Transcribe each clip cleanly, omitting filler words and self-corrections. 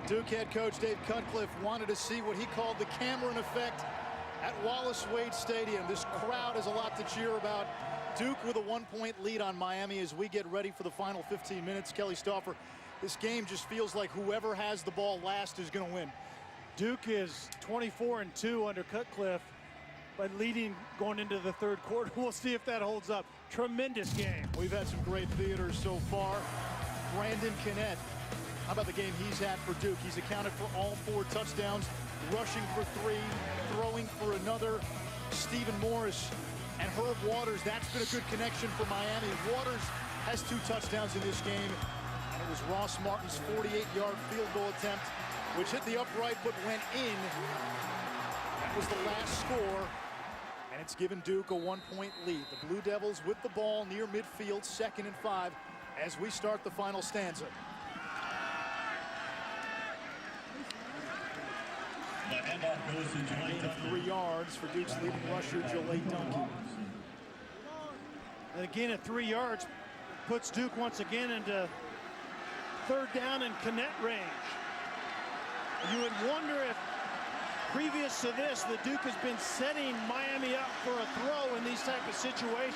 Duke head coach Dave Cutcliffe wanted to see what he called the Cameron effect at Wallace Wade Stadium. This crowd has a lot to cheer about. Duke with a 1-point lead on Miami as we get ready for the final 15 minutes. Kelly Stauffer, this game just feels like whoever has the ball last is going to win. Duke is 24-2 under Cutcliffe, but leading going into the third quarter. We'll see if that holds up. Tremendous game. We've had some great theater so far. Brandon Kennett, how about the game he's had for Duke? He's accounted for all 4 touchdowns, rushing for 3, throwing for another. Stephen Morris and Herb Waters, that's been a good connection for Miami. Waters has 2 touchdowns in this game, and it was Ross Martin's 48-yard field goal attempt, which hit the upright but went in. That was the last score, and it's given Duke a 1-point lead. The Blue Devils with the ball near midfield, 2nd and 5, as we start the final stanza. 3 yards for Duke's leading rusher, Jalay Duncan. And again, at 3 yards, puts Duke once again into 3rd down and Kennett range. You would wonder if previous to this, the Duke has been setting Miami up for a throw in these type of situations.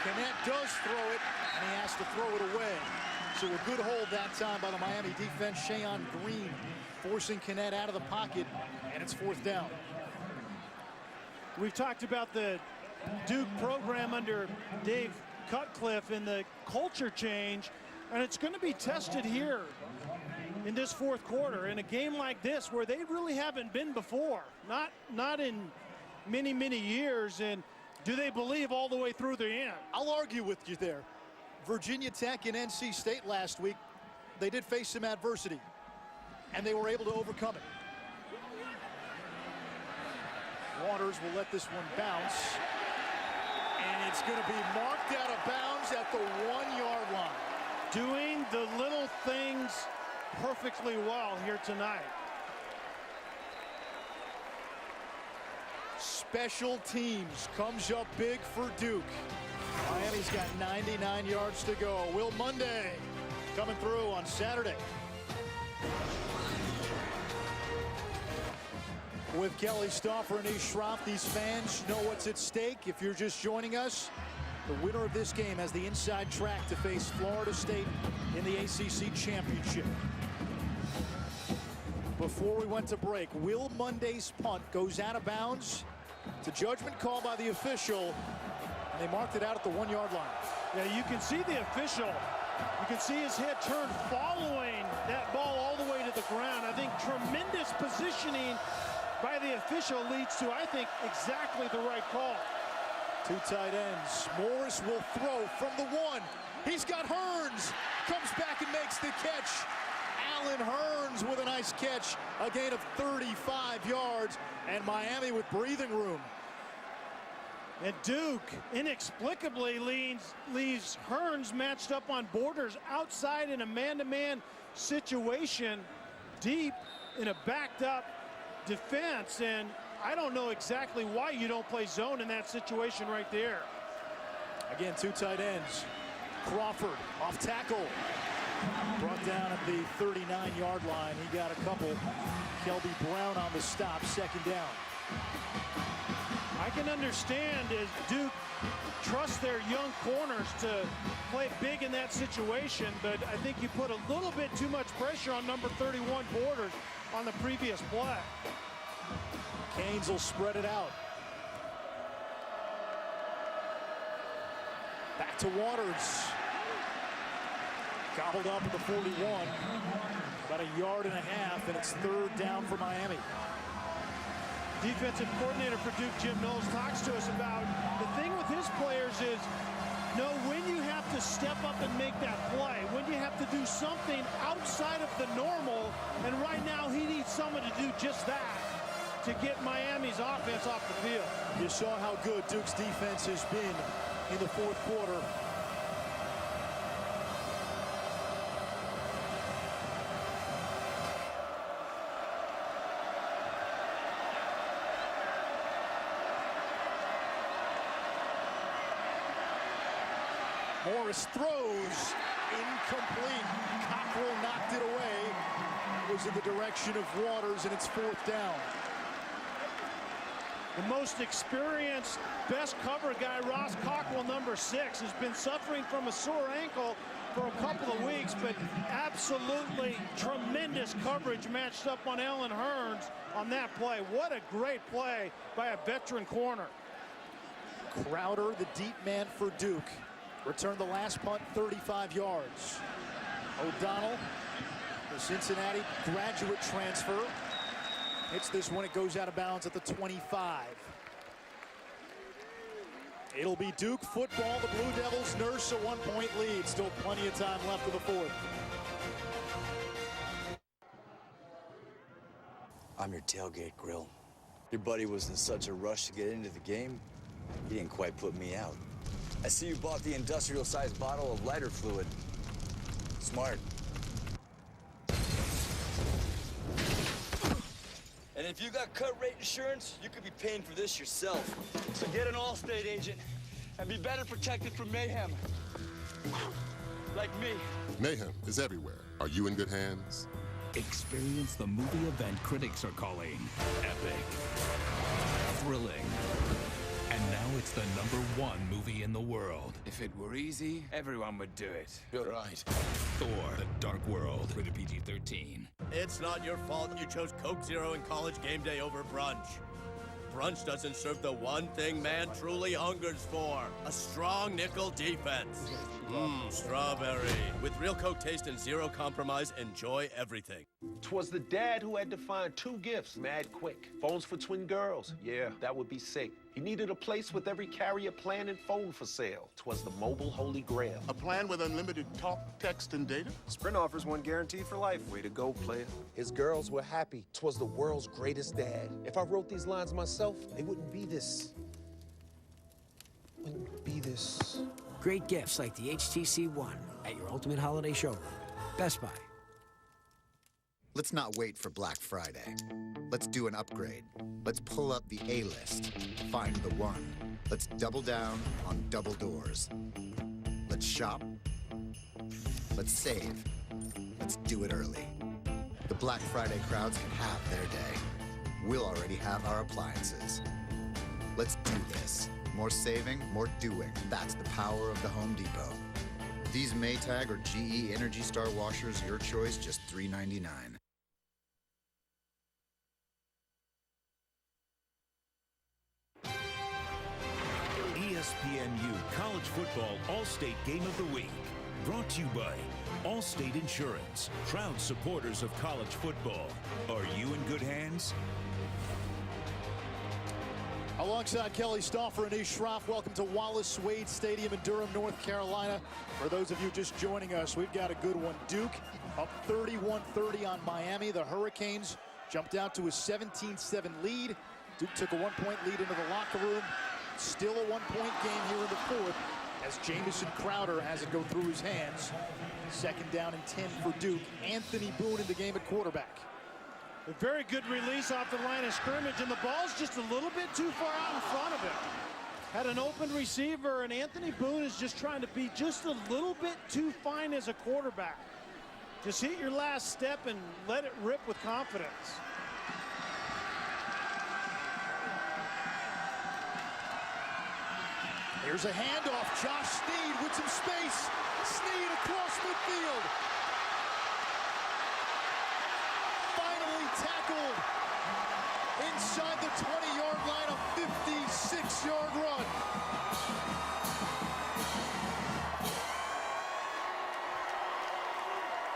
Kennett does throw it, and he has to throw it away. So a good hold that time by the Miami defense. Shayon Green forcing Kennett out of the pocket, and it's 4th down. We've talked about the Duke program under Dave Cutcliffe and the culture change, and it's going to be tested here in this 4th quarter in a game like this where they really haven't been before, not in many years. And do they believe all the way through the end? I'll argue with you there. Virginia Tech and NC State last week, they did face some adversity, and they were able to overcome it. Waters will let this one bounce, and it's going to be marked out of bounds at the 1-yard line. Doing the little things perfectly well here tonight. Special teams comes up big for Duke. Miami's got 99 yards to go. Will Monday coming through on Saturday. With Kelly Stauffer and Ish Schroff, these fans know what's at stake. If you're just joining us, the winner of this game has the inside track to face Florida State in the ACC Championship. Before we went to break, Will Monday's punt goes out of bounds. It's a judgment call by the official, and they marked it out at the 1-yard line. Yeah, you can see the official. You can see his head turned following that ball all the way to the ground. I think tremendous positioning by the official leads to, I think, exactly the right call. 2 tight ends. Morris will throw from the 1. He's got Hearns. Comes back and makes the catch. Allen Hearns with a nice catch. A gain of 35 yards. And Miami with breathing room. And Duke inexplicably leaves Hearns matched up on Borders outside in a man-to-man situation, deep in a backed-up defense. And I don't know exactly why you don't play zone in that situation right there. Again, 2 tight ends. Crawford off tackle. Brought down at the 39-yard line. He got a couple. Kelby Brown on the stop, 2nd down. I can understand as Duke trusts their young corners to play big in that situation, but I think you put a little bit too much pressure on number 31 Borders on the previous play. Canes will spread it out. Back to Waters. Gobbled up at the 41. About 1.5 yards, and it's 3rd down for Miami. Defensive coordinator for Duke, Jim Knowles, talks to us about the thing with his players is know when you have to step up and make that play, when you have to do something outside of the normal, and right now he needs someone to do just that to get Miami's offense off the field. You saw how good Duke's defense has been in the 4th quarter. Morris throws, incomplete. Cockrell knocked it away. It was in the direction of Waters, and it's 4th down. The most experienced, best cover guy, Ross Cockrell, number 6, has been suffering from a sore ankle for a couple of weeks, but absolutely tremendous coverage matched up on Allen Hurns on that play. What a great play by a veteran corner. Crowder, the deep man for Duke, returned the last punt 35 yards. O'Donnell, the Cincinnati graduate transfer, hits this one. It goes out of bounds at the 25. It'll be Duke football. The Blue Devils nurse a 1-point lead. Still plenty of time left in the 4th. I'm your tailgate grill. Your buddy was in such a rush to get into the game, he didn't quite put me out. I see you bought the industrial-sized bottle of lighter fluid. Smart. And if you got cut rate insurance, you could be paying for this yourself. So get an Allstate agent and be better protected from mayhem. Like me. Mayhem is everywhere. Are you in good hands? Experience the movie event critics are calling epic, thrilling, and now it's the #1 movie in the world. If it were easy, everyone would do it. You're right. Thor: The Dark World, rated PG-13. It's not your fault you chose Coke Zero and college game day over brunch. Brunch doesn't serve the one thing man truly hungers for, a strong nickel defense. Strawberry. With real Coke taste and zero compromise, enjoy everything. 'Twas the dad who had to find 2 gifts mad quick. Phones for twin girls. Yeah, that would be sick. He needed a place with every carrier plan and phone for sale. 'Twas the mobile holy grail. A plan with unlimited talk, text, and data? Sprint offers one guaranteed for life. Way to go, player. His girls were happy. 'Twas the world's greatest dad. If I wrote these lines myself, they wouldn't be this. Great gifts like the HTC One at your Ultimate Holiday Showroom. Best Buy. Let's not wait for Black Friday. Let's do an upgrade. Let's pull up the A-list. Find the one. Let's double down on double doors. Let's shop. Let's save. Let's do it early. The Black Friday crowds can have their day. We'll already have our appliances. Let's do this. More saving, more doing. That's the power of the Home Depot. These Maytag or GE Energy Star washers, your choice, just $3.99. ESPNU College Football All-State Game of the Week. Brought to you by Allstate Insurance, proud supporters of college football. Are you in good hands? Alongside Kelly Stauffer and Ish Schroff, welcome to Wallace Wade Stadium in Durham, North Carolina. For those of you just joining us, we've got a good one. Duke up 31-30 on Miami. The Hurricanes jumped out to a 17-7 lead. Duke took a 1-point lead into the locker room. Still a 1-point game here in the 4th as Jamison Crowder has it go through his hands. 2nd down and 10 for Duke. Anthony Boone in the game at quarterback. A very good release off the line of scrimmage, and the ball's just a little bit too far out in front of him. Had an open receiver, and Anthony Boone is just trying to be just a little bit too fine as a quarterback. Just hit your last step and let it rip with confidence. Here's a handoff. Josh Sneed with some space. Sneed across midfield. Finally tackled inside the 20-yard line, a 56-yard run.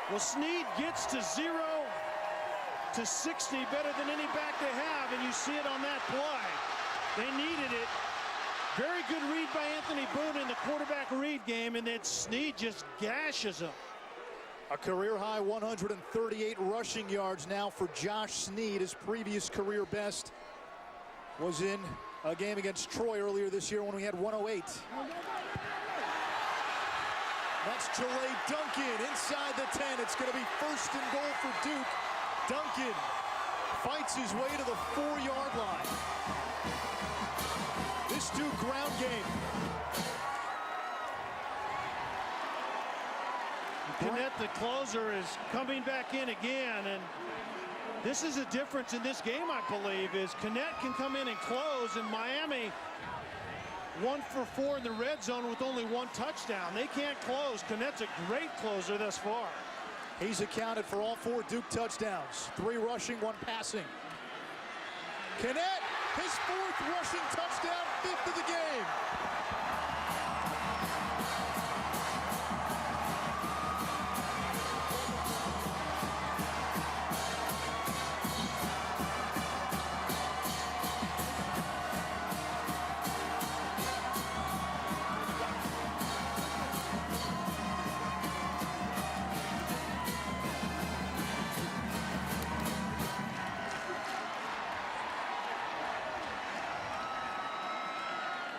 Well, Sneed gets to 0 to 60 better than any back they have, and you see it on that play. They needed it. Very good read by Anthony Boone in the quarterback read game, and then Sneed just gashes him. A career-high 138 rushing yards now for Josh Sneed. His previous career best was in a game against Troy earlier this year when we had 108. That's Jalay Duncan inside the 10. It's going to be 1st and goal for Duke. Duncan fights his way to the 4-yard line. This Duke ground game Knet, the closer, is coming back in again, and this is a difference in this game, I believe, is Knet can come in and close, and Miami 1 for 4 in the red zone with only 1 touchdown. They can't close. Knet's a great closer thus far. He's accounted for all 4 Duke touchdowns, 3 rushing, 1 passing. Knet, his 4th rushing touchdown, 5th of the game.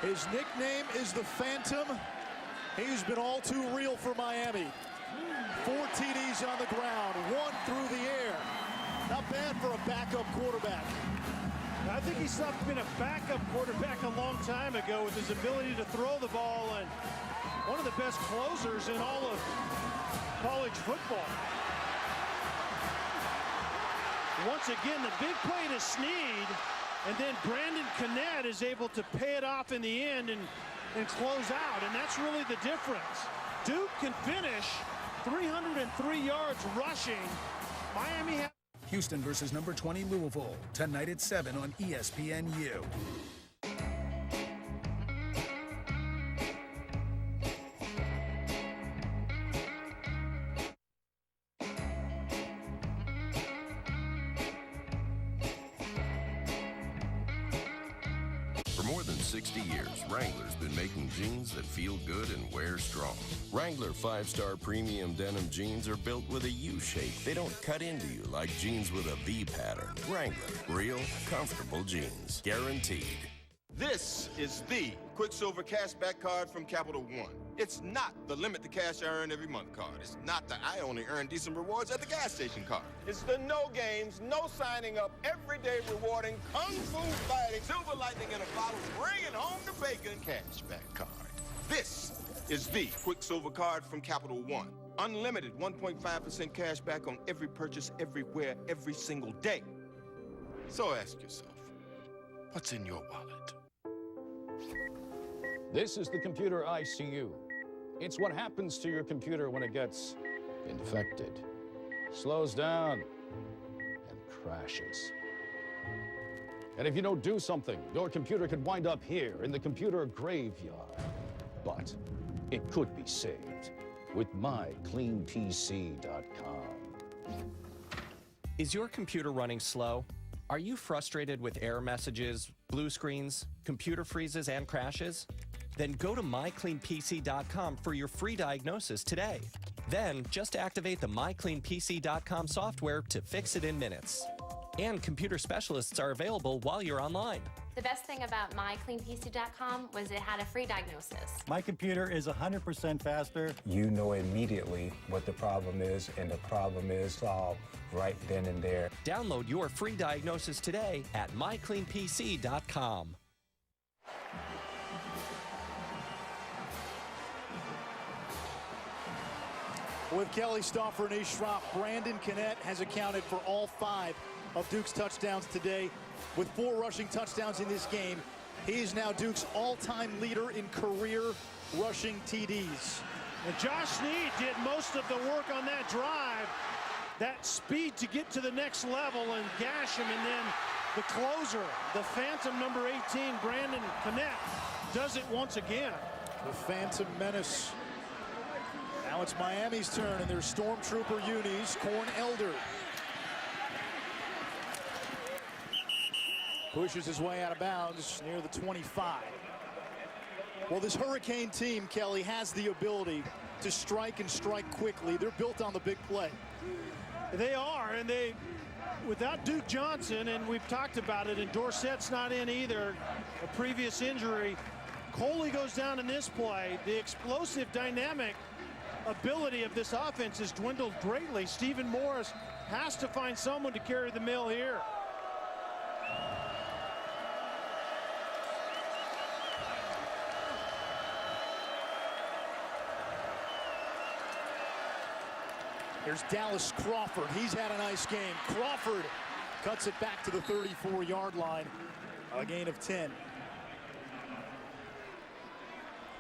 His nickname is the Phantom. He's been all too real for Miami. 4 TDs on the ground, 1 through the air. Not bad for a backup quarterback. I think he's been a backup quarterback a long time ago with his ability to throw the ball, and one of the best closers in all of college football. Once again, the big play to Snead, and then Brandon Knet is able to pay it off in the end and close out, and that's really the difference. Duke can finish 303 yards rushing. Miami has Houston versus number 20 Louisville, tonight at 7 on ESPNU. For more than 60 years, Wrangler's been making jeans that feel good and wear strong. Wrangler 5-star premium denim jeans are built with a U shape. They don't cut into you like jeans with a V pattern. Wrangler, real, comfortable jeans. Guaranteed. This is the Quicksilver Cashback Card from Capital One. It's not the limit the cash I earn every month card. It's not the I only earn decent rewards at the gas station card. It's the no games, no signing up, everyday rewarding, kung fu fighting, silver lightning in a bottle, bringing home the bacon cashback card. This is the Quicksilver Card from Capital One. Unlimited 1.5% cash back on every purchase, everywhere, every single day. So ask yourself, what's in your wallet? This is the computer ICU. It's what happens to your computer when it gets infected, slows down, and crashes. And if you don't do something, your computer could wind up here in the computer graveyard. But it could be saved with mycleanpc.com. Is your computer running slow? Are you frustrated with error messages, blue screens, computer freezes, and crashes? Then go to mycleanpc.com for your free diagnosis today. Then just activate the mycleanpc.com software to fix it in minutes. And computer specialists are available while you're online. The best thing about mycleanpc.com was it had a free diagnosis. My computer is 100% faster. You know immediately what the problem is, and the problem is solved right then and there. Download your free diagnosis today at mycleanpc.com. With Kelly Stauffer and Eastrom, Brandon Knet has accounted for all 5 of Duke's touchdowns today. With 4 rushing touchdowns in this game, he is now Duke's all-time leader in career rushing TDs. And Josh Snead did most of the work on that drive. That speed to get to the next level and gash him, and then the closer, the Phantom number 18, Brandon Knet, does it once again. The Phantom menace. Now it's Miami's turn, and their Stormtrooper unis, Corn Elder. Pushes his way out of bounds near the 25. Well, this Hurricane team, Kelly, has the ability to strike and strike quickly. They're built on the big play. They are, and they, without Duke Johnson, and we've talked about it, and Dorsett's not in either, a previous injury. Coley goes down in this play. The explosive, dynamic ability of this offense has dwindled greatly. Stephen Morris has to find someone to carry the mill here. Here's Dallas Crawford. He's had a nice game. Crawford cuts it back to the 34-yard line. A gain of 10.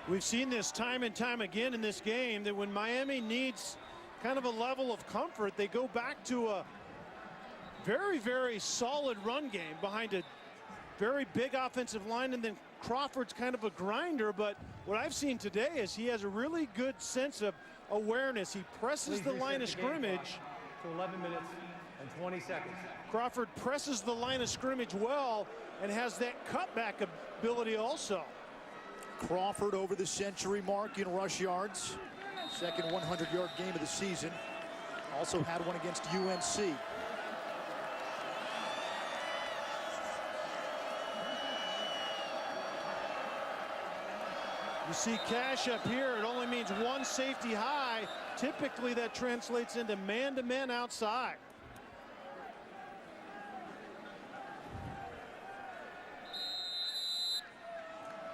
We've seen this time and time again in this game, that when Miami needs kind of a level of comfort, they go back to a very, very solid run game behind a very big offensive line, and then Crawford's kind of a grinder. But what I've seen today is he has a really good sense of awareness. He presses the line of scrimmage. To 11 minutes and 20 seconds. Crawford presses the line of scrimmage well and has that cutback ability also. Crawford over the century mark in rush yards. Second 100-yard game of the season. Also had one against UNC. You see Cash up here. It only means one safety high. Typically that translates into man-to-man outside.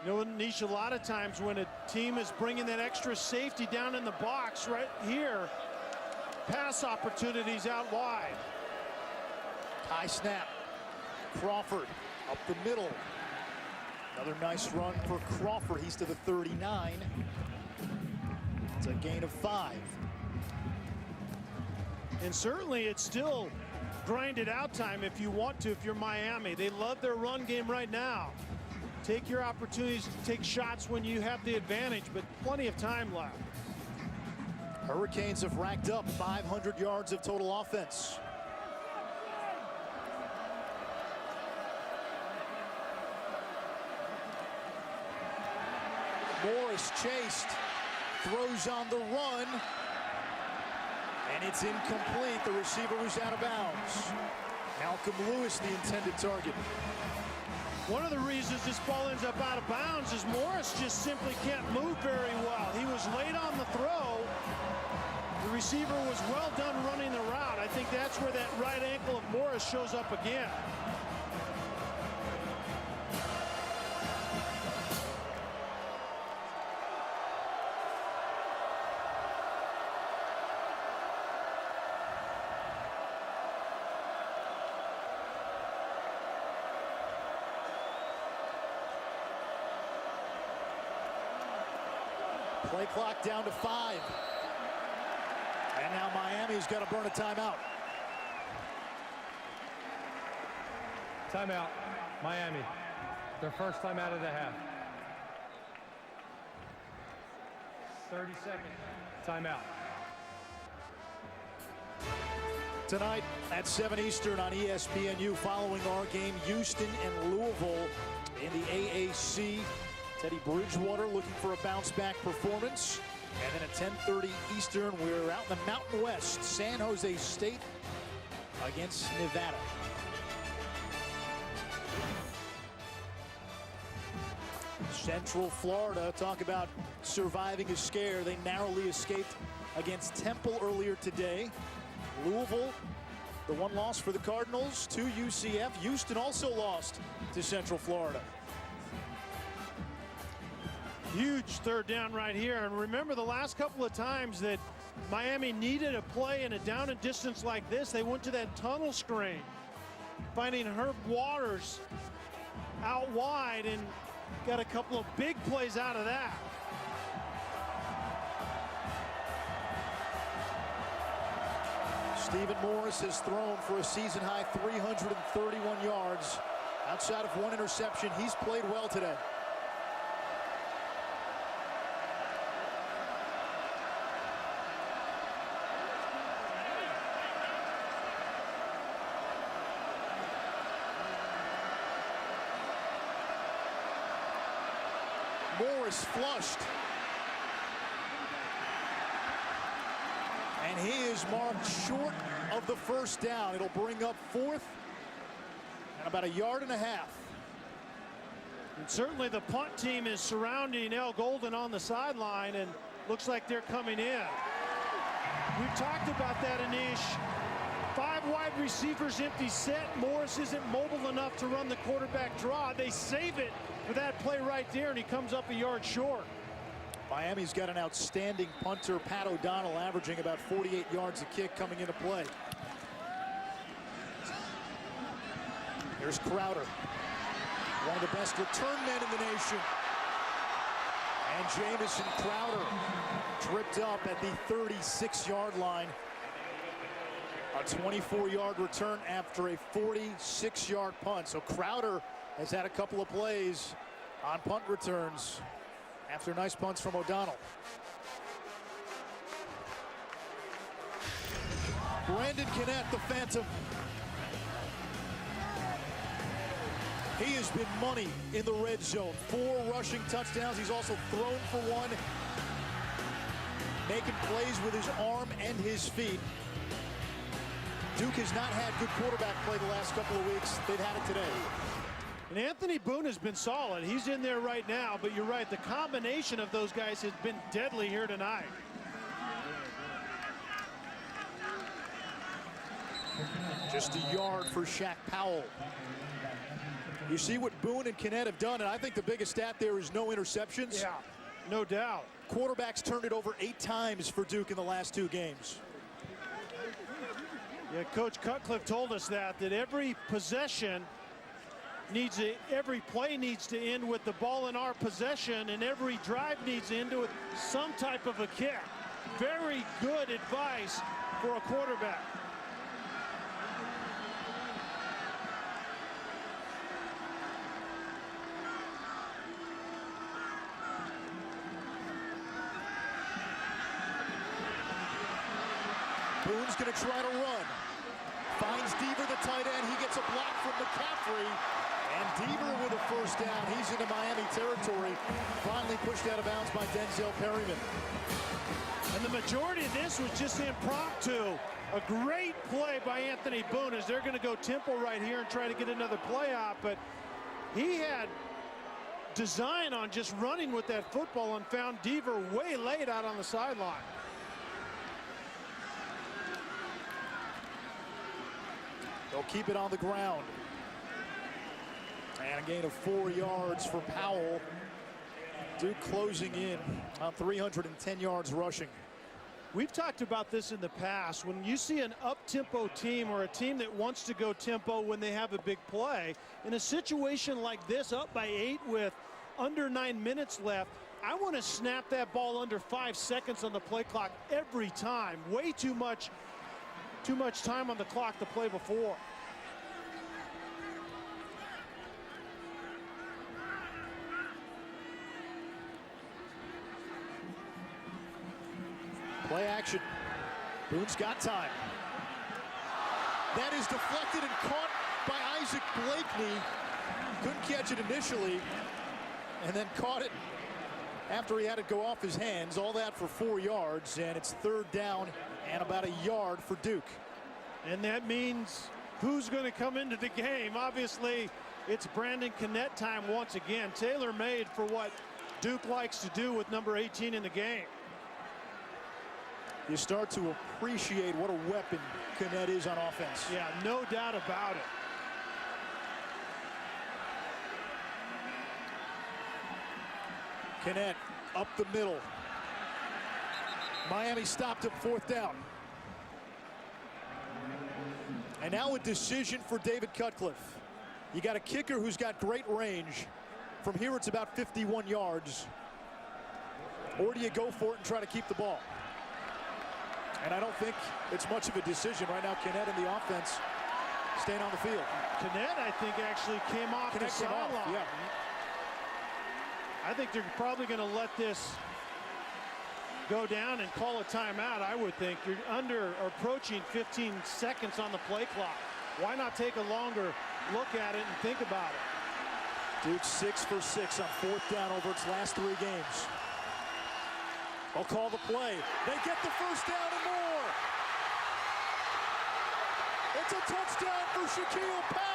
You know, Nish, a lot of times when a team is bringing that extra safety down in the box right here, pass opportunities out wide. High snap. Crawford up the middle. Another nice run for Crawford. He's to the 39. It's a gain of 5. And certainly it's still grinded out time if you want to, if you're Miami. They love their run game right now. Take your opportunities to take shots when you have the advantage, but plenty of time left. Hurricanes have racked up 500 yards of total offense. Morris chased, throws on the run, and it's incomplete. The receiver was out of bounds. Malcolm Lewis, the intended target. One of the reasons this ball ends up out of bounds is Morris just simply can't move very well. He was late on the throw. The receiver was well done running the route. I think that's where that right ankle of Morris shows up again. Play clock down to 5. And now Miami's got to burn a timeout. Timeout, Miami. Their first time out of the half. 30 seconds. Timeout. Tonight at 7 Eastern on ESPNU, following our game, Houston and Louisville in the AAC. Teddy Bridgewater looking for a bounce-back performance. And then at 10:30 Eastern, we're out in the Mountain West. San Jose State against Nevada. Central Florida, talk about surviving a scare. They narrowly escaped against Temple earlier today. Louisville, the one loss for the Cardinals to UCF. Houston also lost to Central Florida. Huge third down right here. And remember, the last couple of times that Miami needed a play in a down and distance like this, they went to that tunnel screen, finding Herb Waters out wide, and got a couple of big plays out of that. Stephen Morris has thrown for a season-high 331 yards. Outside of one interception, he's played well today. Morris flushed. And he is marked short of the first down. It'll bring up 4th and about 1.5 yards. And certainly the punt team is surrounding El Golden on the sideline, and looks like they're coming in. We've talked about that, Anish. 5 wide receivers, empty set. Morris isn't mobile enough to run the quarterback draw. They save it for that play right there, and he comes up 1 yard short. Miami's got an outstanding punter, Pat O'Donnell, averaging about 48 yards a kick coming into play. Here's Crowder, one of the best return men in the nation. And Jamison Crowder tripped up at the 36-yard line. A 24-yard return after a 46-yard punt. So Crowder has had a couple of plays on punt returns after nice punts from O'Donnell. Brandon Kennett, the Phantom. He has been money in the red zone. 4 rushing touchdowns. He's also thrown for 1. Making plays with his arm and his feet. Duke has not had good quarterback play the last couple of weeks. They've had it today. And Anthony Boone has been solid. He's in there right now, but you're right. The combination of those guys has been deadly here tonight. Just a yard for Shaq Powell. You see what Boone and Kennett have done, and I think the biggest stat there is no interceptions. Yeah, no doubt. Quarterbacks turned it over 8 times for Duke in the last 2 games. Yeah, Coach Cutcliffe told us that every possession needs every play needs to end with the ball in our possession, and every drive needs to end with some type of a kick. Very good advice for a quarterback. Boone's going to try to run. Finds Deaver, the tight end. He gets a block from McCaffrey. And Deaver with a first down. He's into Miami territory. Finally pushed out of bounds by Denzel Perryman. And the majority of this was just impromptu. A great play by Anthony Boone as they're going to go tempo right here and try to get another play out. But he had design on just running with that football and found Deaver way late out on the sideline. They'll keep it on the ground. And a gain of 4 yards for Powell. Duke closing in on 310 yards rushing. We've talked about this in the past. When you see an up-tempo team or a team that wants to go tempo when they have a big play, in a situation like this, up by 8 with under 9 minutes left, I want to snap that ball under 5 seconds on the play clock every time. Way too much time on the clock to play before. Play action. Boone's got time. That is deflected and caught by Isaac Blakeney. Couldn't catch it initially, and then caught it after he had it go off his hands. All that for 4 yards, and it's 3rd down and about a yard for Duke. And that means who's going to come into the game? Obviously, it's Brandon Kennett time once again. Tailor-made for what Duke likes to do with number 18 in the game. You start to appreciate what a weapon Kennett is on offense. Yeah, no doubt about it. Kennett up the middle. Miami stopped at 4th down. And now a decision for David Cutcliffe. You got a kicker who's got great range. From here, it's about 51 yards. Or do you go for it and try to keep the ball? And I don't think it's much of a decision right now. Kennett in the offense staying on the field. Kennett, I think, actually came off the sideline. Yeah. I think they're probably going to let this go down and call a timeout. I would think you're approaching 15 seconds on the play clock. Why not take a longer look at it and think about it? Duke 6 for 6 on 4th down over its last 3 games. They'll call the play. They get the first down and more. It's a touchdown for Shaquille Powell.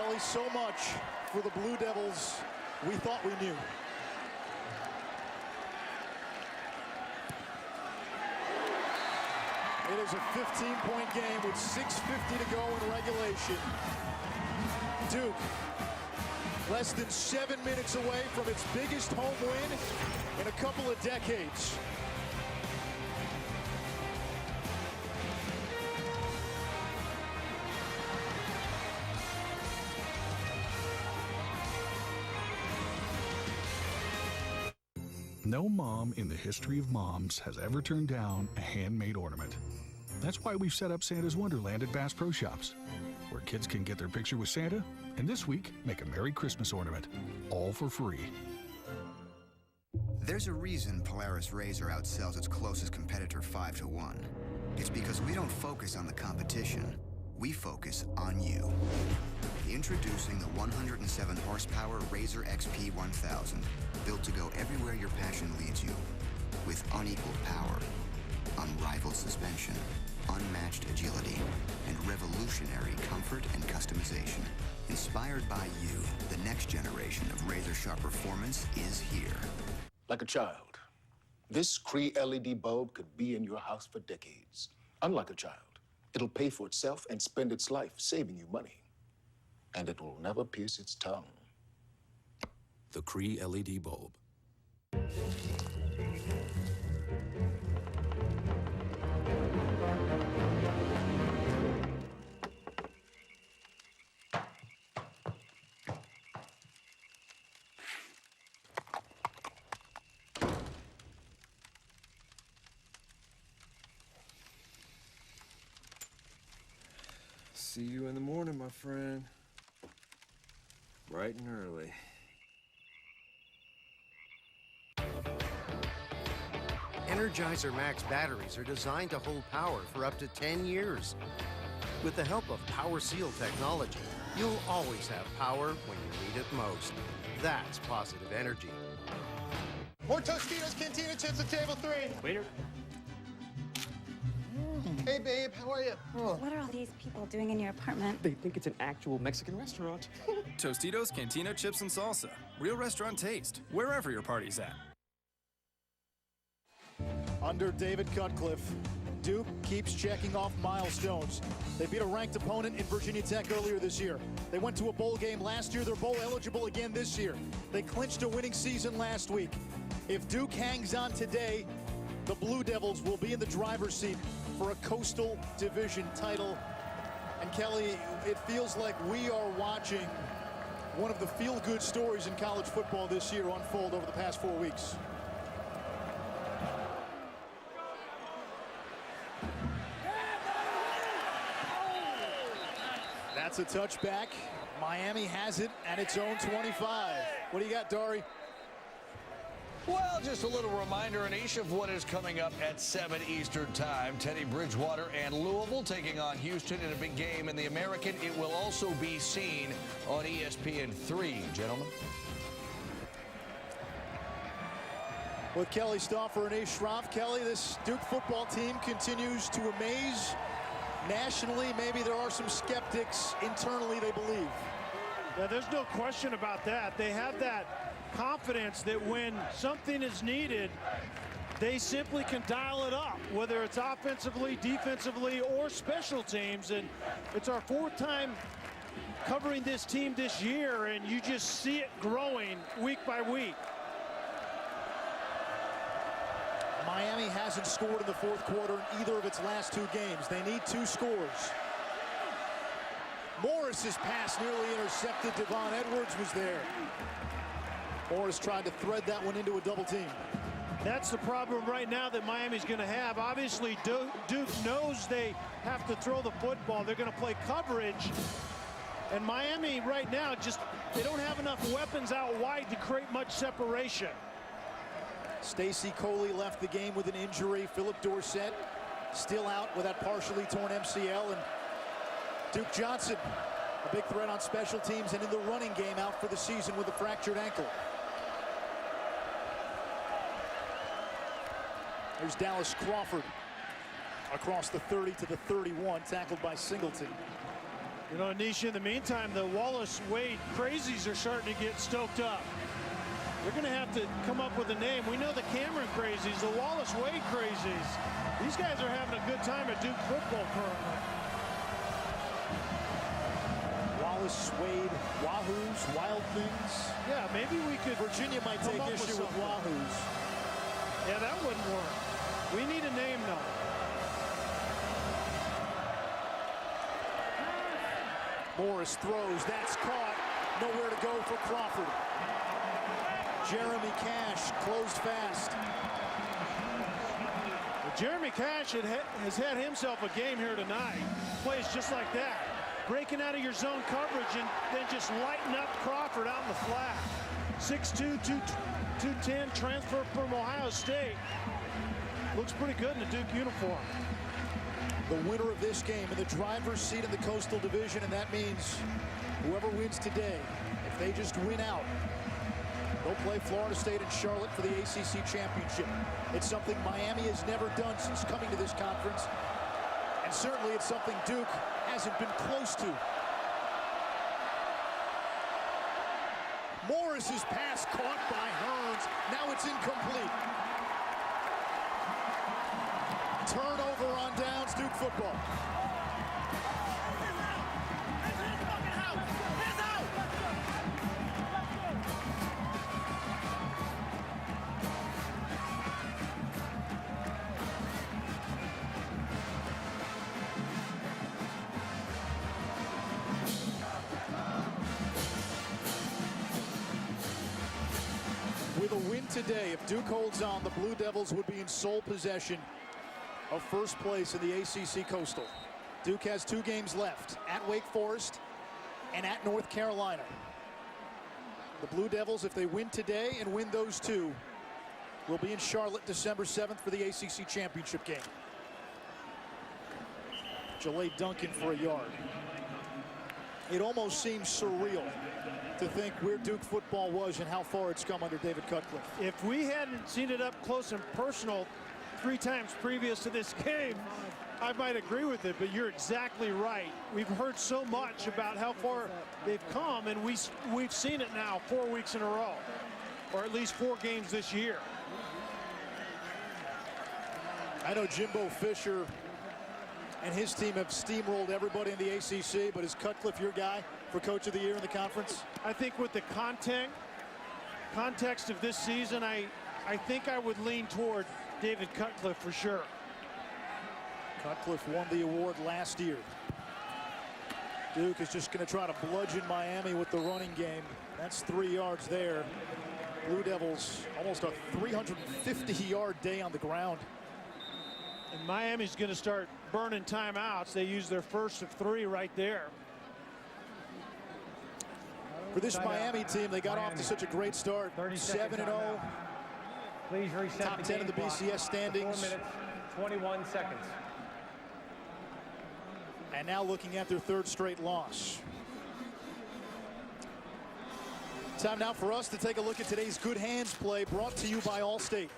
Kelly, so much for the Blue Devils we thought we knew. It is a 15-point game with 6:50 to go in regulation. Duke, less than 7 minutes away from its biggest home win in a couple of decades. No mom in the history of moms has ever turned down a handmade ornament. That's why we've set up Santa's Wonderland at Bass Pro Shops, where kids can get their picture with Santa, and this week, make a Merry Christmas ornament, all for free. There's a reason Polaris Razor outsells its closest competitor 5-1. It's because we don't focus on the competition. We focus on you. Introducing the 107 horsepower Razor XP 1000, built to go everywhere your passion leads you. With unequaled power, unrivaled suspension, unmatched agility, and revolutionary comfort and customization. Inspired by you, the next generation of razor sharp performance is here. Like a child, this Cree LED bulb could be in your house for decades. Unlike a child, it'll pay for itself and spend its life saving you money. And it will never pierce its tongue. The Cree LED bulb. See you in the morning, my friend. Bright and early. Energizer Max batteries are designed to hold power for up to 10 years. With the help of Power Seal technology, you'll always have power when you need it most. That's positive energy. More Tostitos Cantina chips at table 3. Waiter. Hey, babe, how are you? What are all these people doing in your apartment? They think it's an actual Mexican restaurant. Tostitos, Cantina, chips, and salsa. Real restaurant taste, wherever your party's at. Under David Cutcliffe, Duke keeps checking off milestones. They beat a ranked opponent in Virginia Tech earlier this year. They went to a bowl game last year. They're bowl eligible again this year. They clinched a winning season last week. If Duke hangs on today, the Blue Devils will be in the driver's seat for a Coastal Division title. And Kelly, it feels like we are watching one of the feel-good stories in college football this year unfold over the past 4 weeks. That's a touchback. Miami has it at its own 25. What do you got, Dari? Well, just a little reminder, Anish, of what is coming up at 7 Eastern Time. Teddy Bridgewater and Louisville taking on Houston in a big game in the American. It will also be seen on ESPN3, gentlemen. With Kelly Stauffer and Anish Shroff. Kelly, this Duke football team continues to amaze. Nationally, maybe there are some skeptics. Internally, they believe. Yeah, there's no question about that. They have that confidence that when something is needed, they simply can dial it up, whether it's offensively, defensively, or special teams. And it's our 4th time covering this team this year, and you just see it growing week by week. Miami hasn't scored in the 4th quarter in either of its last 2 games. They need 2 scores. Morris's pass nearly intercepted. Devon Edwards was there. Morris tried to thread that one into a double team. That's the problem right now that Miami's going to have. Obviously, Duke knows they have to throw the football. They're going to play coverage. And Miami right now, they don't have enough weapons out wide to create much separation. Stacey Coley left the game with an injury. Philip Dorsett still out with that partially torn MCL. And Duke Johnson, a big threat on special teams and in the running game, out for the season with a fractured ankle. There's Dallas Crawford across the 30 to the 31, tackled by Singleton. You know, Anisha, in the meantime, the Wallace-Wade crazies are starting to get stoked up. They're going to have to come up with a name. We know the Cameron crazies, the Wallace-Wade crazies. These guys are having a good time at Duke football currently. Wallace-Wade, Wahoos, Wild Things. Yeah, maybe we could. Virginia might take issue with Wahoos. Yeah, that wouldn't work. We need a name now. Morris throws, that's caught. Nowhere to go for Crawford. Jeremy Cash closed fast. Well, Jeremy Cash has had himself a game here tonight. Plays just like that. Breaking out of your zone coverage and then just lighting up Crawford out in the flat. 6'2", 210, transfer from Ohio State. Looks pretty good in the Duke uniform. The winner of this game in the driver's seat in the Coastal Division, and that means whoever wins today, if they just win out, they'll play Florida State and Charlotte for the ACC championship. It's something Miami has never done since coming to this conference, and certainly it's something Duke hasn't been close to. Morris's pass caught by Hearns. Now it's incomplete. Turnover on downs, Duke football. With a win today, if Duke holds on, the Blue Devils would be in sole possession of first place in the ACC Coastal. Duke has 2 games left, at Wake Forest and at North Carolina. The Blue Devils, if they win today and win those 2, will be in Charlotte December 7th for the ACC championship game. Jalay Duncan for a yard. It almost seems surreal to think where Duke football was and how far it's come under David Cutcliffe. If we hadn't seen it up close and personal 3 times previous to this game, I might agree with it, but you're exactly right. We've heard so much about how far they've come, and we've seen it now 4 weeks in a row, or at least 4 games this year. I know Jimbo Fisher and his team have steamrolled everybody in the ACC, but is Cutcliffe your guy for Coach of the Year in the conference? I think with the context of this season, I think I would lean toward David Cutcliffe for sure. Cutcliffe won the award last year. Duke is just going to try to bludgeon Miami with the running game. That's 3 yards there. Blue Devils almost a 350-yard day on the ground. And Miami's going to start burning timeouts. They use their first of 3 right there. For this Miami team, they got off to such a great start. 7-0. Please reset top 10 in the BCS standings. 4 minutes, 21 seconds. And now looking at their 3rd straight loss. Time now for us to take a look at today's Good Hands play, brought to you by Allstate.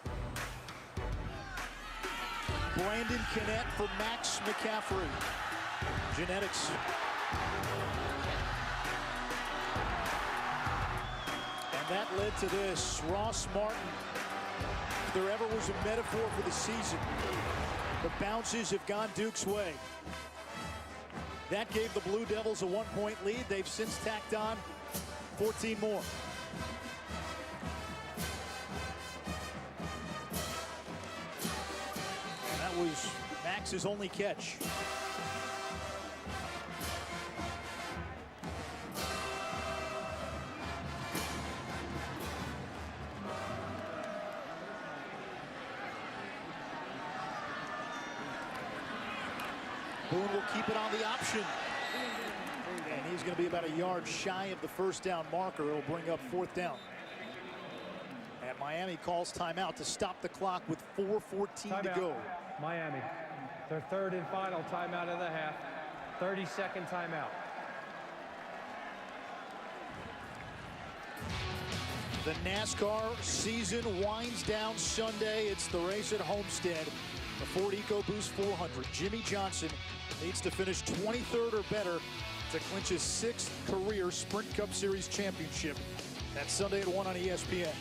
Brandon Kinnett for Max McCaffrey. Genetics. And that led to this. Ross Martin. If there ever was a metaphor for the season, the bounces have gone Duke's way. That gave the Blue Devils a 1-point lead. They've since tacked on 14 more. And that was Max's only catch. Boone will keep it on the option. And he's going to be about a yard shy of the first down marker. It'll bring up 4th down. And Miami calls timeout to stop the clock with 4:14 to go. Miami, their 3rd and final timeout of the half. 30-second timeout. The NASCAR season winds down Sunday. It's the race at Homestead. The Ford EcoBoost 400. Jimmy Johnson needs to finish 23rd or better to clinch his 6th career Sprint Cup Series championship. That's Sunday at 1 on ESPN.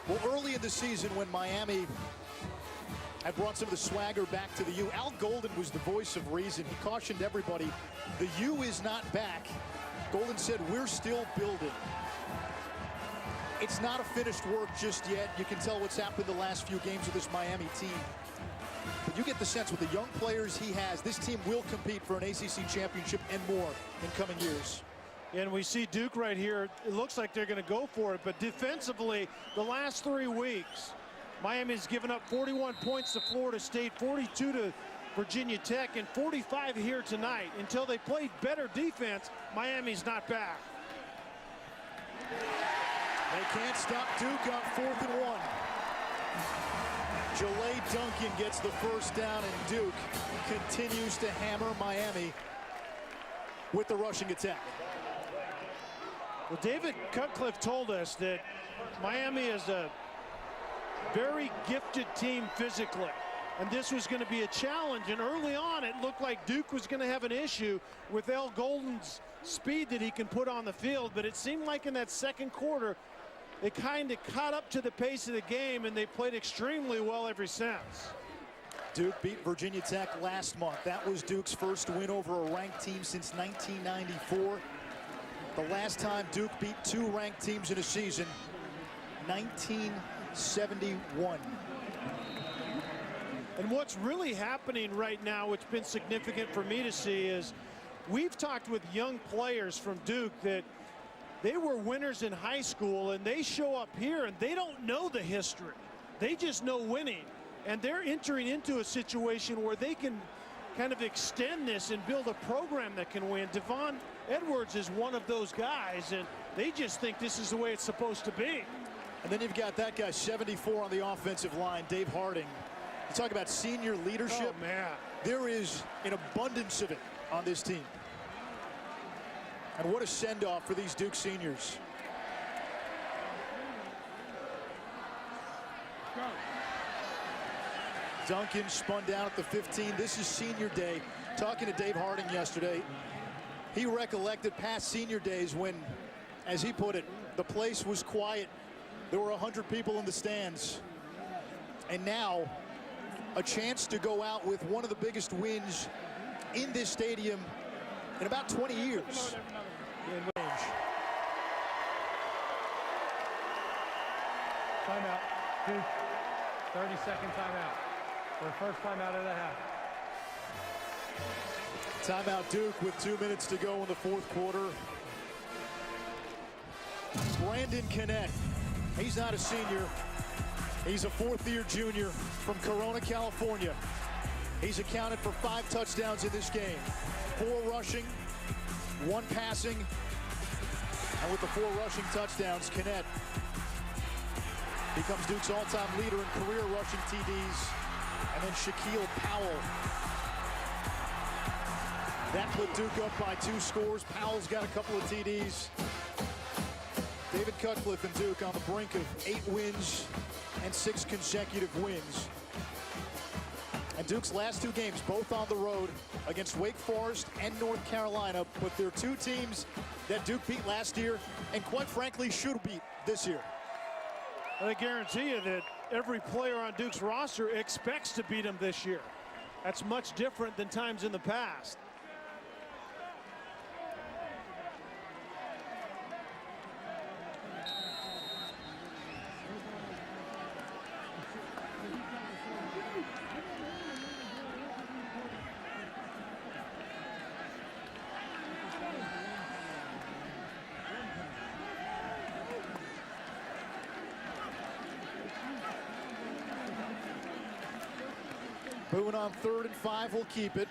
Well, early in the season when Miami had brought some of the swagger back to the U, Al Golden was the voice of reason. He cautioned everybody, the U is not back. Golden said, we're still building. It's not a finished work just yet. You can tell what's happened the last few games of this Miami team. But you get the sense with the young players he has, this team will compete for an ACC championship and more in coming years. And we see Duke right here. It looks like they're going to go for it, but defensively, the last 3 weeks, Miami's given up 41 points to Florida State, 42 to Virginia Tech, and 45 here tonight. Until they played better defense, Miami's not back. They can't stop Duke on 4th and 1. Jalay Duncan gets the first down, and Duke continues to hammer Miami with the rushing attack. Well, David Cutcliffe told us that Miami is a very gifted team physically, and this was going to be a challenge. And early on, it looked like Duke was going to have an issue with Al Golden's speed that he can put on the field. But it seemed like in that second quarter, they kind of caught up to the pace of the game, and they played extremely well ever since. Duke beat Virginia Tech last month. That was Duke's first win over a ranked team since 1994. The last time Duke beat 2 ranked teams in a season, 1971. And what's really happening right now, which has been significant for me to see, is we've talked with young players from Duke that they were winners in high school, and they show up here and they don't know the history. They just know winning. And they're entering into a situation where they can kind of extend this and build a program that can win. Devon Edwards is one of those guys, and they just think this is the way it's supposed to be. And then you've got that guy, 74 on the offensive line, Dave Harding. You talk about senior leadership. Oh, man. There is an abundance of it on this team. And what a send-off for these Duke seniors. Duncan spun down at the 15. This is senior day. Talking to Dave Harding yesterday, he recollected past senior days when, as he put it, the place was quiet. There were 100 people in the stands. And now, a chance to go out with one of the biggest wins in this stadium in about 20 years. Timeout. Duke. 30-second timeout. Their first timeout of the half. Timeout Duke with 2 minutes to go in the 4th quarter. Brandon Kennett. He's not a senior. He's a 4th-year junior from Corona, California. He's accounted for 5 touchdowns in this game. 4 rushing, 1 passing. And with the 4 rushing touchdowns, Kennett becomes Duke's all-time leader in career rushing TDs. And then Shaquille Powell. That put Duke up by 2 scores. Powell's got a couple of TDs. David Cutcliffe and Duke on the brink of 8 wins and 6 consecutive wins. And Duke's last 2 games, both on the road against Wake Forest and North Carolina, but they're 2 teams that Duke beat last year and quite frankly should beat this year. I guarantee you that every player on Duke's roster expects to beat them this year. That's much different than times in the past. Boone on 3rd and 5 will keep it.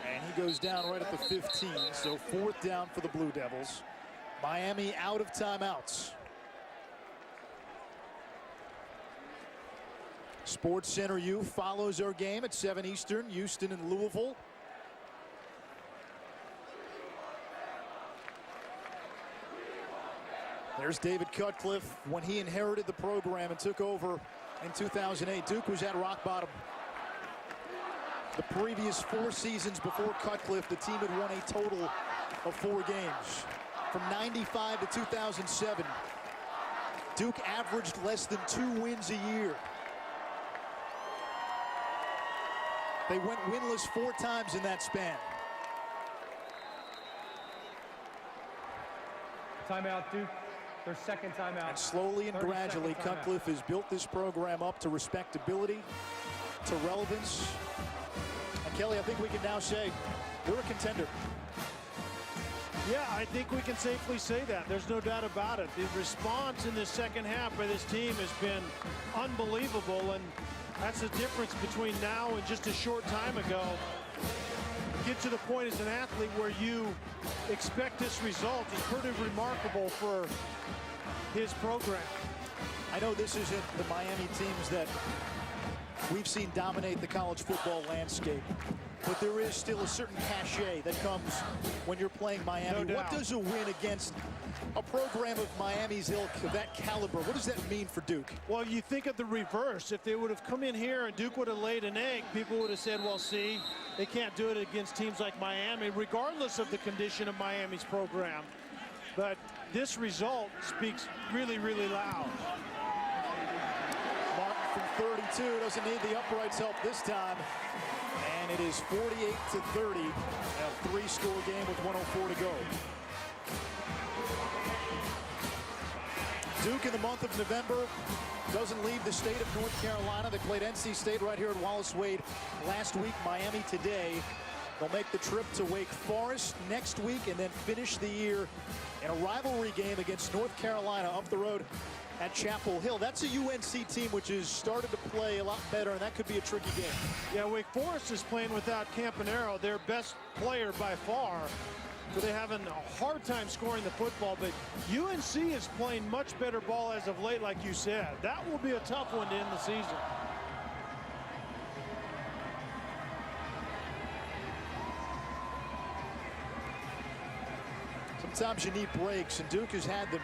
And he goes down right at the 15. So 4th down for the Blue Devils. Miami out of timeouts. Sports Center U follows our game at 7 Eastern. Houston and Louisville. There's David Cutcliffe when he inherited the program and took over in 2008. Duke was at rock bottom. The previous 4 seasons before Cutcliffe, the team had won a total of 4 games. From 95 to 2007, Duke averaged less than 2 wins a year. They went winless 4 times in that span. Timeout, Duke. Their second timeout. And slowly and gradually, Cutcliffe has built this program up to respectability, to relevance. And Kelly, I think we can now say they're a contender. Yeah, I think we can safely say that. There's no doubt about it. The response in the second half by this team has been unbelievable, and that's the difference between now and just a short time ago. Get to the point as an athlete where you expect this result is pretty remarkable for his program. I know this isn't the Miami teams that we've seen dominate the college football landscape, but there is still a certain cachet that comes when you're playing Miami. No doubt. What does a win against a program of Miami's ilk, of that caliber, what does that mean for Duke? Well, you think of the reverse. If they would have come in here and Duke would have laid an egg, people would have said, well, see, they can't do it against teams like Miami, regardless of the condition of Miami's program. But this result speaks really, really loud. Martin from 32 doesn't need the uprights help this time. And it is 48-30, a 3-score game with 1:04 to go. Duke in the month of November doesn't leave the state of North Carolina. They played NC State right here at Wallace Wade last week, Miami today. They'll make the trip to Wake Forest next week and then finish the year in a rivalry game against North Carolina up the road at Chapel Hill. That's a UNC team which has started to play a lot better, and that could be a tricky game. Yeah, Wake Forest is playing without Campanaro, their best player by far. So they're having a hard time scoring the football, but UNC is playing much better ball as of late, like you said. That will be a tough one to end the season. Sometimes you need breaks, and Duke has had them.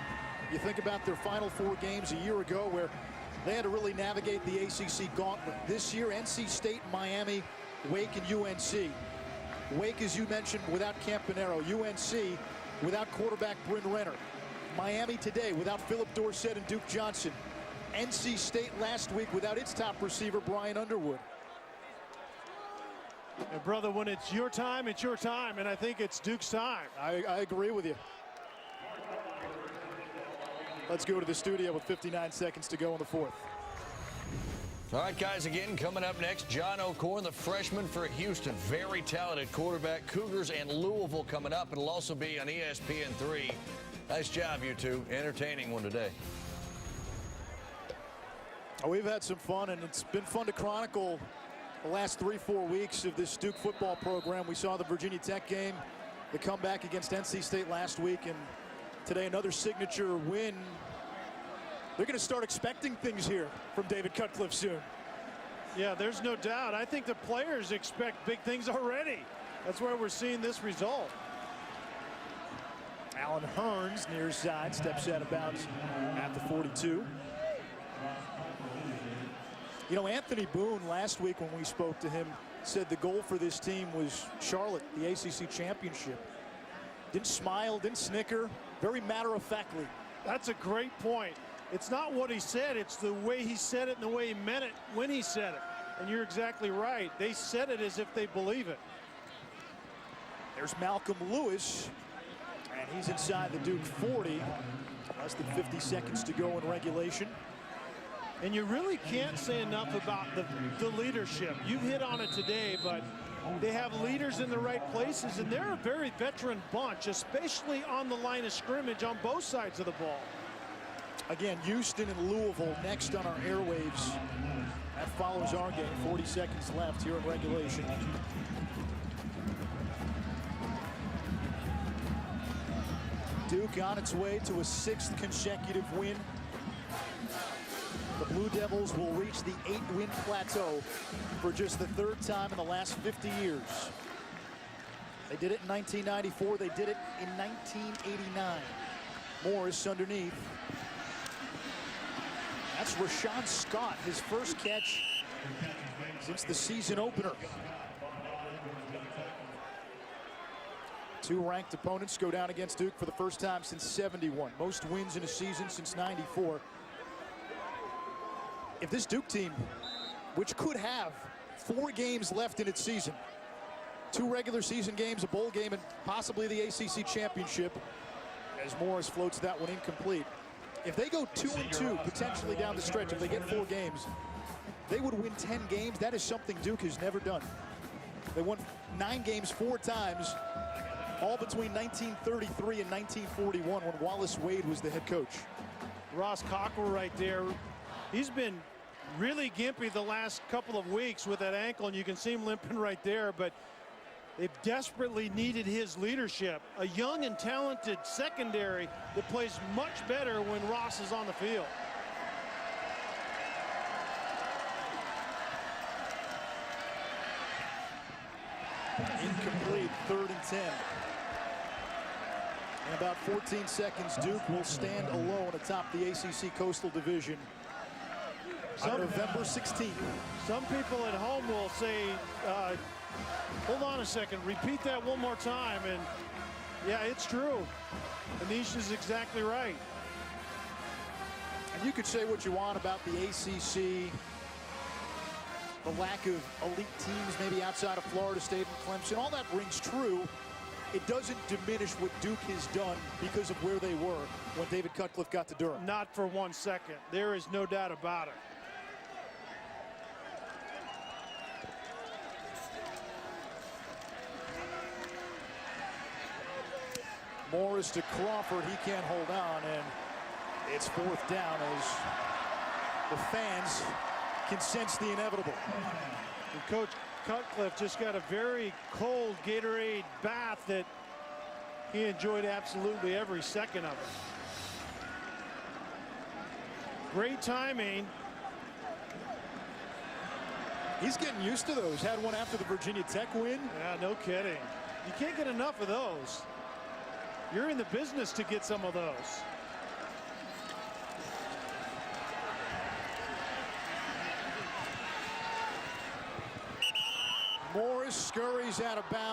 You think about their final 4 games a year ago where they had to really navigate the ACC gauntlet. This year, NC State, Miami, Wake, and UNC. Wake, as you mentioned, without Campanaro. UNC without quarterback Bryn Renner. Miami today without Philip Dorsett and Duke Johnson. NC State last week without its top receiver, Brian Underwood. And brother, when it's your time, and I think it's Duke's time. I agree with you. Let's go to the studio with 59 seconds to go in the 4th. All right, guys, again, coming up next, John O'Corn, the freshman for Houston. Very talented quarterback. Cougars and Louisville coming up. It'll also be on ESPN3. Nice job, you two. Entertaining one today. We've had some fun, and it's been fun to chronicle the last 3-4 weeks of this Duke football program. We saw the Virginia Tech game, the comeback against NC State last week, and today another signature win. They're going to start expecting things here from David Cutcliffe soon. Yeah, there's no doubt. I think the players expect big things already. That's why we're seeing this result. Alan Hearns near side, steps out of bounds at the 42. You know, Anthony Boone last week when we spoke to him said the goal for this team was Charlotte, the ACC championship. Didn't smile, didn't snicker, very matter-of-factly. That's a great point. It's not what he said, it's the way he said it and the way he meant it when he said it. And you're exactly right. They said it as if they believe it. There's Malcolm Lewis, and he's inside the Duke 40. Less than 50 seconds to go in regulation. And you really can't say enough about the leadership. You've hit on it today, but they have leaders in the right places, and they're a very veteran bunch, especially on the line of scrimmage on both sides of the ball. Again, Houston and Louisville next on our airwaves. That follows our game. 40 seconds left here in regulation. Duke on its way to a 6th consecutive win. The Blue Devils will reach the 8-win plateau for just the 3rd time in the last 50 years. They did it in 1994. They did it in 1989. Morris underneath. That's Rashawn Scott, his first catch since the season opener. Two ranked opponents go down against Duke for the first time since '71. Most wins in a season since '94. If this Duke team, which could have 4 games left in its season, 2 regular season games, a bowl game, and possibly the ACC championship, as Morris floats that one incomplete. If they go 2-2 potentially down the stretch, if they get 4 games, they would win 10 games. That is something Duke has never done. They won 9 games 4 times, all between 1933 and 1941 when Wallace Wade was the head coach. Ross Cockrell right there. He's been really gimpy the last couple of weeks with that ankle, and you can see him limping right there, but they've desperately needed his leadership. A young and talented secondary that plays much better when Ross is on the field. Incomplete, 3rd and 10. In about 14 seconds, Duke will stand alone atop the ACC Coastal Division on November 16th. Some people at home will say, hold on a second, repeat that one more time. And yeah, it's true. Anish is exactly right. And you could say what you want about the ACC, the lack of elite teams maybe outside of Florida State and Clemson. All that rings true. It doesn't diminish what Duke has done because of where they were when David Cutcliffe got to Durham. Not for 1 second. There is no doubt about it. Morris to Crawford. He can't hold on, and it's 4th down as the fans can sense the inevitable. And Coach Cutcliffe just got a very cold Gatorade bath that he enjoyed absolutely every second of it. Great timing. He's getting used to those. Had one after the Virginia Tech win. Yeah, no kidding. You can't get enough of those. You're in the business to get some of those. Morris scurries out of bounds.